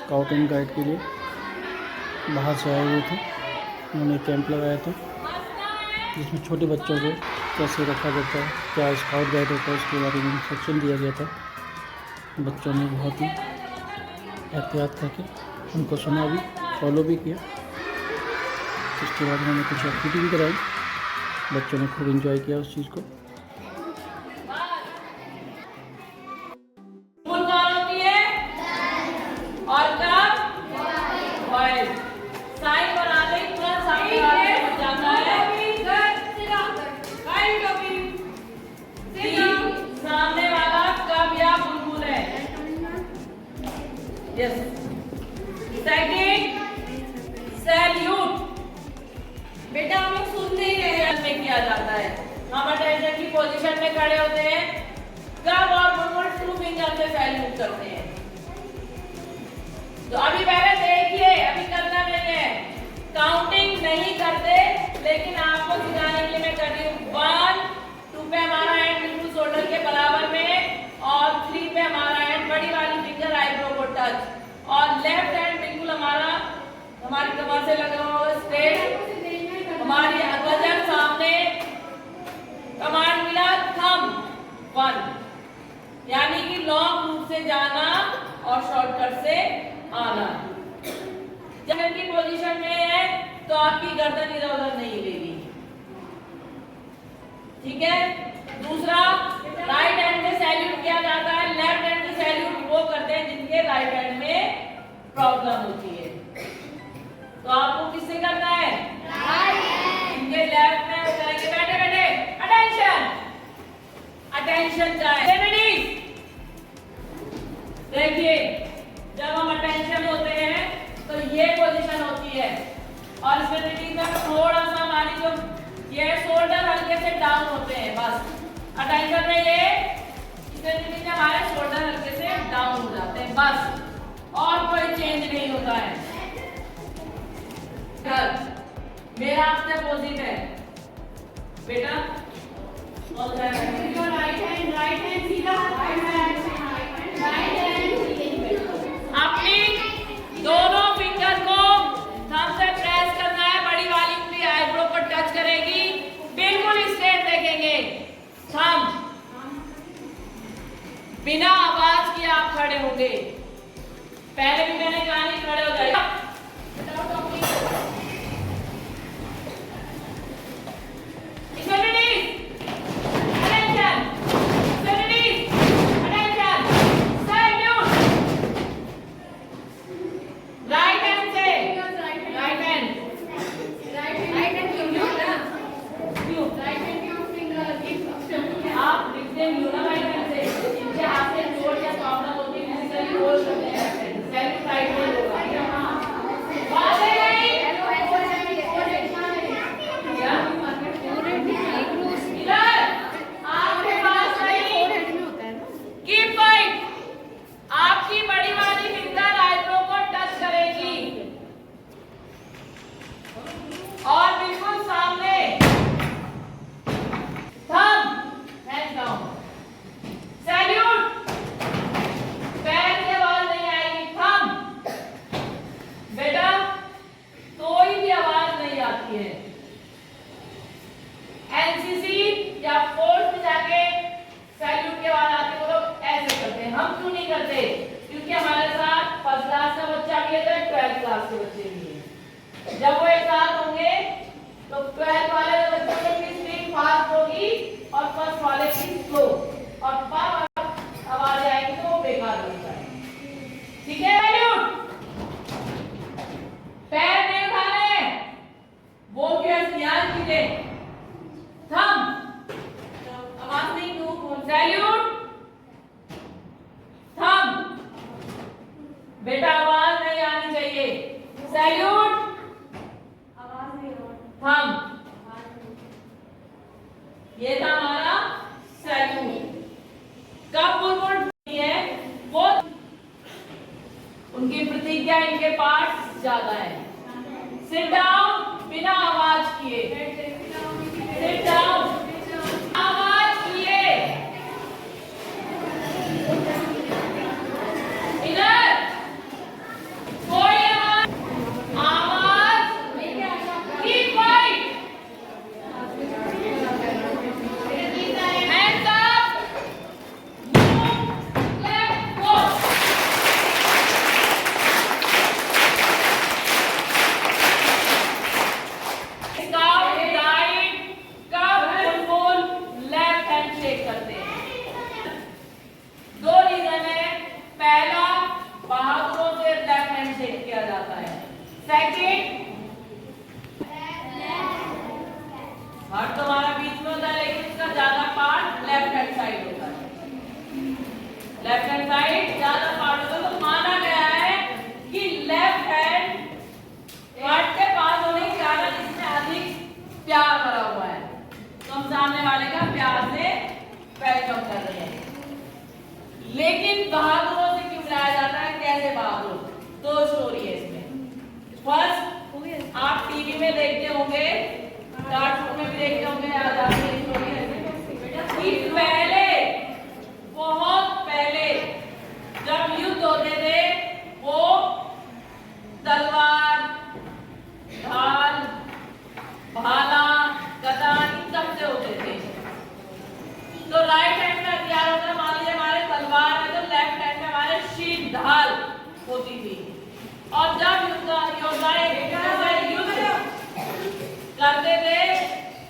Scout and guide के लिए बाहर से आए हुए थे। उन्होंने कैंप लगाया था जिसमें छोटे बच्चों को कैसे रखा जाता है, क्या स्काउट गाइड होता है, उसके बारे में इंस्ट्रक्शन दिया गया था। बच्चों ने बहुत ही एहतियात करके उनको सुना भी, फॉलो भी किया। उसके बाद उन्होंने कुछ एक्टिविटी भी कराई। बच्चों ने खूब एंजॉय किया उस चीज़ को। Yes. Second, salute. बेटा हम लोग सुनते ही रहे में किया जाता है। हम अटेंशन की पोजीशन में खड़े होते हैं, कब और बुलबुल 2 फिंगर से सैल्यूट करते हैं। तो अभी पहले देखिए, अभी करना नहीं है, काउंटिंग नहीं करते, लेकिन आपको सिखाने के लिए मैं कर रही हूँ। 1, 2 पे हमारा हैंड बिल्कुल शोल्डर के बराबर में, और 3 पे हमारा हैंड बड़ी वाली फिंगर आईब्रो को टच, और लेफ्ट हैंड बिल्कुल हमारी कमर से लगा हुआ स्ट्रेट, हमारी गर्दन सामने। कमांड मिला थंब 1, यानी कि लॉन्ग रूट से जाना और शॉर्टकट से आना। जब की पोजीशन में है तो आपकी गर्दन इधर उधर नहीं हिलेगी, ठीक है। दूसरा, राइट हैंड में सैल्यूट किया जाता है। लेफ्ट हैंड में सैल्यूट वो करते हैं जिनके राइट हैंड में प्रॉब्लम होती है। तो आपको किससे करना है? इनके लेफ्ट में करेंगे। बैठे बैठे अटेंशन, अटेंशन चाहिए। देखिए, जब हम अटेंशन होते हैं तो ये पोजीशन होती है, और इसमें रिलीज में थोड़ा सा हमारी जो ये शोल्डर हल्के से डाउन होते हैं, बस। अटेंशन में ये इसमें रिलीज में हमारे शोल्डर हल्के से डाउन हो जाते हैं, बस, और कोई चेंज नहीं होता है। मेरा आपसे अपोजिट है बेटा, राइट हैंड सीधा, अपनी दोनों फिंगर को थंब से प्रेस करना है। बड़ी वाली उंगली आईब्रो पर टच करेगी, बिल्कुल स्ट्रेट देखेंगे। थंब बिना आवाज के आप खड़े होंगे। पहले भी मैंने कहा नहीं, खड़े हो जाइए। एनसीसी या फोर्स में जाके सैल्यूट के बाद आते वो लोग ऐसे करते हैं। हम क्यों नहीं करते? क्योंकि हमारे साथ फर्स्ट क्लास का बच्चा भी है, 12th क्लास के बच्चे भी हैं। जब वो एक साथ होंगे तो 12th वाले बच्चों की स्पीड फास्ट होगी और फर्स्ट वाले की स्लो, और आवाज आएगी तो वो बेकार हो जाएगी, ठीक है। सैल्यूट, पैर नहीं उठाने, वो क्या ध्यान कीजिए। थंब, आवाज नहीं दो। सैल्यूट, थंब, बेटा आवाज नहीं आनी चाहिए। सैल्यूट, आवाज नहीं, थंब, ये था हमारा सैल्यूट। कब बुलबुल है वो उनकी प्रतिज्ञा, इनके पार्ट ज्यादा है। सिट डाउन, बिना आवाज किए। सिट डाउन, आवाज किए। इधर सेकंड हार्ट तुम्हारा बीच में होता है, लेकिन इसका ज्यादा पार्ट लेफ्ट हैंड साइड होता है। लेफ्ट हैंड साइड ज्यादा पार्ट होता है, तो माना गया है कि लेफ्ट हैंड हार्ट के पास होने के कारण इसमें अधिक प्यार भरा हुआ है, तो हम सामने वाले का प्यार से वेलकम कर रहे हैं। लेकिन बहादुरों से क्यों बुलाया जाता है, कैसे बहादुर? दो स्टोरी है इसमें। फर्स्ट, आप टीवी में देखते होंगे, कार्टून में भी देखते होंगे, याद आती है स्टोरी कि पहले, बहुत पहले जब युद्ध होते थे, वो तलवार, ढाल, भाला, गदा इन सब से होते थे। तो राइट हैंड में हथियार होता है, मान लीजिए हमारे तलवार है, तो लेफ्ट हैंड में हमारे शीट, ढाल होती थी। और जब युद्ध करते थे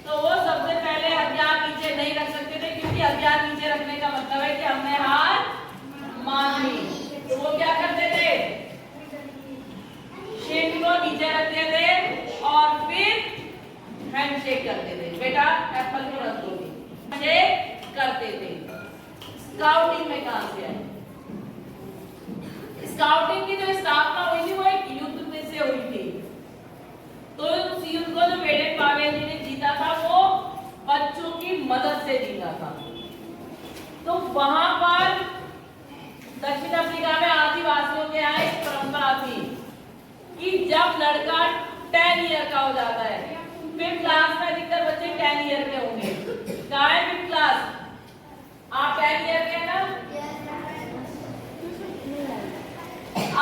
तो वो सबसे पहले हथियार नीचे नहीं रख सकते थे, क्योंकि हथियार नीचे रखने का मतलब है कि हमने हार मान ली। तो वो क्या करते थे, शीट को नीचे रखते थे और फिर हैंडशेक करते थे। बेटा एप्पल को रख दो, हैंडशेक करते थे। स्काउटिंग में कहां से है? स्काउटिंग की जो स्थापना हुई थी वो एक युद्ध में से हुई थी। तो उस युद्ध को जो बेडेन पावेल जी ने जीता था, वो बच्चों की मदद से जीता था। तो वहां पर दक्षिण अफ्रीका में आदिवासियों के यहाँ एक परंपरा थी कि जब लड़का 10 ईयर का हो जाता है, 5th क्लास में अधिकतर बच्चे 10 ईयर के होंगे। कहाँ है 5th क्लास? आप 10 ईयर के हैं ना?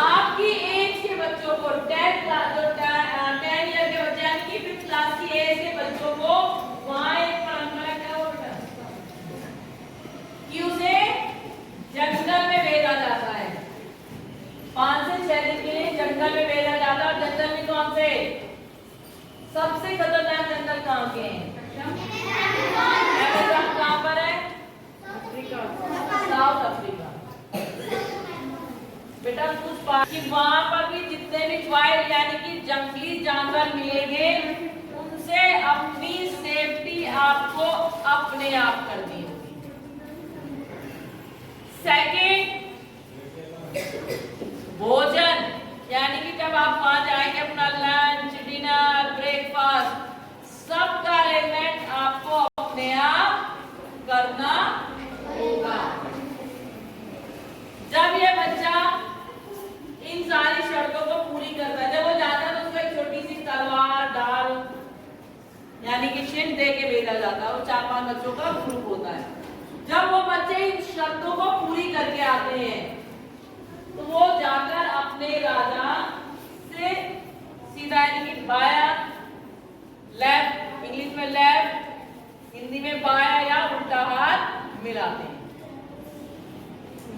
आपकी एज के बच्चों को 10 क्लास, जो 10 ईयर के बच्चे यानी कि 5th क्लास की एज के बच्चों को वहां एक परंपरा क्या हो बेटा कि उसे जंगल में भेजा जाता है। 5 से 6 दिन के लिए जंगल में भेजा जाता है। जंगल में कौन से सबसे खतरनाक जंगल कहाँ के हैं? अमेज़न कहाँ पर है? South Africa. बेटा कुछ कि वहां पर भी जितने भी वाइल्ड यानी कि जंगली जानवर मिलेंगे, उनसे अपनी सेफ्टी आपको अपने आप करनी होगी। सेकंड, भोजन, यानी कि जब आप वहां जाएंगे अपना लंच, डिनर, ब्रेकफास्ट सबका अरेंजमेंट आपको अपने आप करना होगा। जब ये बच्चा इन सारी शर्तों को पूरी करता है, जब वो जाता है तो उसको एक छोटी सी तलवार, ढाल यानी कि शील्ड दे के भेजा जाता है। वो 4-5 बच्चों का ग्रुप होता है। जब वो बच्चे इन शर्तों को पूरी करके आते हैं तो वो जाकर अपने राजा से सीधा यानी कि बाया, लेफ्ट, इंग्लिश में लेफ्ट, हिंदी में बाया या उल्टा हाथ मिलाते हैं।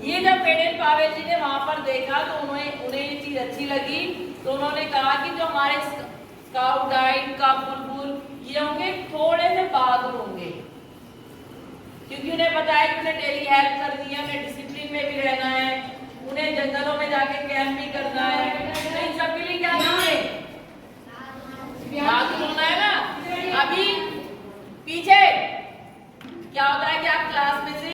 ये जब बेडेन पावेल जी ने वहां पर देखा तो उन्हें ये चीज अच्छी लगी, तो उन्होंने कहा कि जो हमारे स्काउट गाइड का बुलबुल ये होंगे थोड़े से बहादुर होंगे, क्योंकि उन्हें पता है कि उन्हें डेली हेल्प करनी है, उन्हें डिसिप्लिन में भी रहना है, उन्हें जंगलों में जाके कैंप भी करना है। तो इन सब के लिए क्या चाहिए? बहादुर होना है ना। अभी पीछे क्या होता है कि आप क्लास में से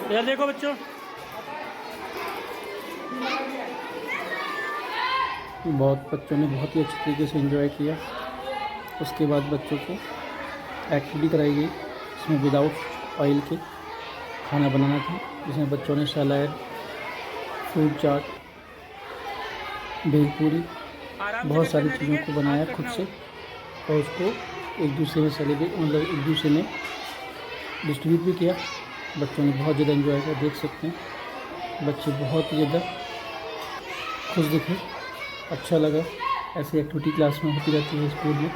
यार देखो बच्चों, बच्चों ने बहुत ही अच्छी तरीके से एंजॉय किया। उसके बाद बच्चों को एक्टिविटी कराई गई, इसमें विदाउट ऑयल के खाना बनाना था, जिसमें बच्चों ने सलाद, फ्रूट चाट, भेलपूरी, बहुत सारी चीज़ों को बनाया खुद से और उसको एक दूसरे में सेलिब्रेट मतलब एक दूसरे में डिस्ट्रीब्यूट भी किया। बच्चों ने बहुत ज़्यादा एंजॉय किया, देख सकते हैं बच्चे बहुत ही ज़्यादा खुश दिखे, अच्छा लगा। ऐसी एक्टिविटी क्लास में होती रहती है, स्कूल में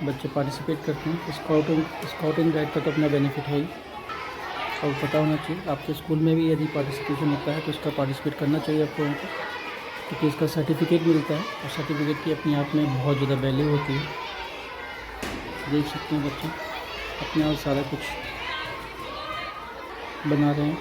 बच्चे पार्टिसिपेट करते हैं। स्काउट एंड गाइड का तो अपना बेनिफिट है ही और पता होना चाहिए। आपके स्कूल में भी यदि पार्टिसिपेशन होता है तो इसका पार्टिसिपेट करना चाहिए आप लोगों को, क्योंकि इसका सर्टिफिकेट मिलता है और सर्टिफिकेट की अपने आप में बहुत ज़्यादा वैल्यू होती है। देख सकते हैं बच्चे अपने आप सारा कुछ बना रहे हैं।